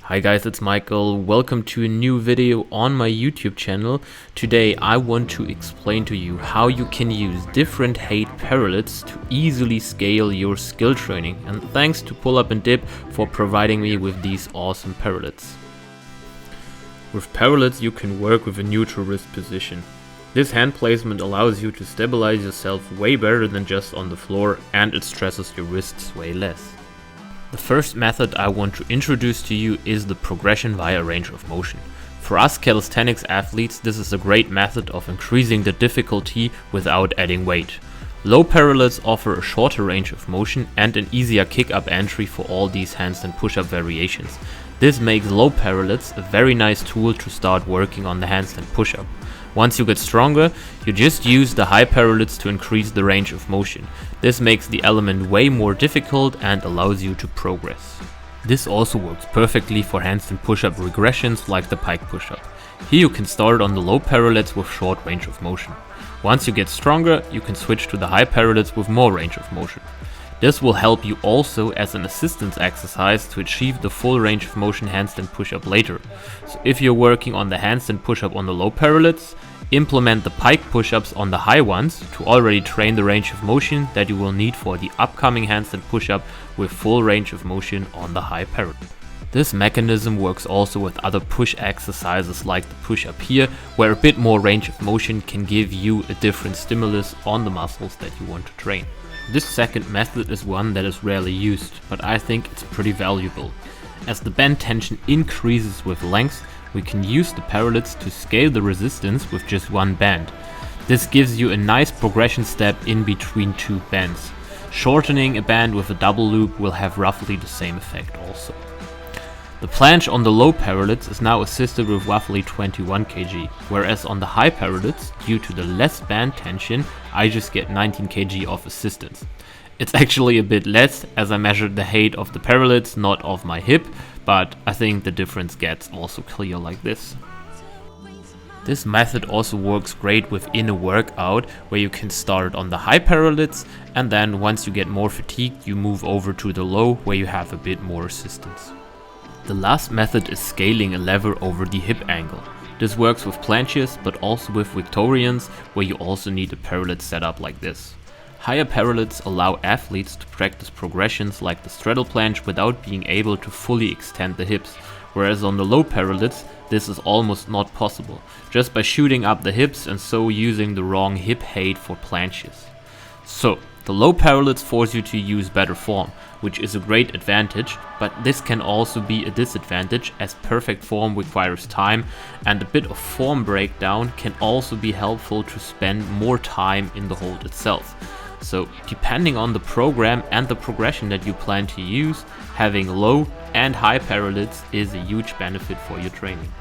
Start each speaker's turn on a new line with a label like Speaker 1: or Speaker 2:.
Speaker 1: Hi guys, it's Michael. Welcome to a new video on my YouTube channel. Today I want to explain to you how you can use different height parallettes to easily scale your skill training, and thanks to Pull Up and Dip for providing me with these awesome parallettes. With parallettes you can work with a neutral wrist position. This hand placement allows you to stabilize yourself way better than just on the floor, and it stresses your wrists way less. The first method I want to introduce to you is the progression via range of motion. For us calisthenics athletes, this is a great method of increasing the difficulty without adding weight. Low parallettes offer a shorter range of motion and an easier kick-up entry for all these handstand push-up variations. This makes low parallettes a very nice tool to start working on the handstand push-up. Once you get stronger, you just use the high parallettes to increase the range of motion. This makes the element way more difficult and allows you to progress. This also works perfectly for handstand push-up regressions like the pike push-up. Here you can start on the low parallettes with short range of motion. Once you get stronger, you can switch to the high parallettes with more range of motion. This will help you also as an assistance exercise to achieve the full range of motion handstand push-up later. So if you're working on the handstand push-up on the low parallettes, implement the pike push-ups on the high ones to already train the range of motion that you will need for the upcoming handstand push-up with full range of motion on the high parallel. This mechanism works also with other push exercises like the push-up here, where a bit more range of motion can give you a different stimulus on the muscles that you want to train. This second method is one that is rarely used, but I think it's pretty valuable. As the band tension increases with length, we can use the parallettes to scale the resistance with just one band. This gives you a nice progression step in between two bands. Shortening a band with a double loop will have roughly the same effect also. The planche on the low parallettes is now assisted with roughly 21 kg, whereas on the high parallettes, due to the less band tension, I just get 19 kg of assistance. It's actually a bit less, as I measured the height of the parallettes, not of my hip, but I think the difference gets also clear like this. This method also works great within a workout, where you can start on the high parallettes, and then once you get more fatigued, you move over to the low, where you have a bit more assistance. The last method is scaling a lever over the hip angle. This works with planches, but also with Victorians, where you also need a parallette setup like this. Higher parallettes allow athletes to practice progressions like the straddle planche without being able to fully extend the hips, whereas on the low parallettes this is almost not possible, just by shooting up the hips and so using the wrong hip height for planches. So, the low parallettes force you to use better form, which is a great advantage, but this can also be a disadvantage as perfect form requires time, and a bit of form breakdown can also be helpful to spend more time in the hold itself. So depending on the program and the progression that you plan to use, having low and high parallettes is a huge benefit for your training.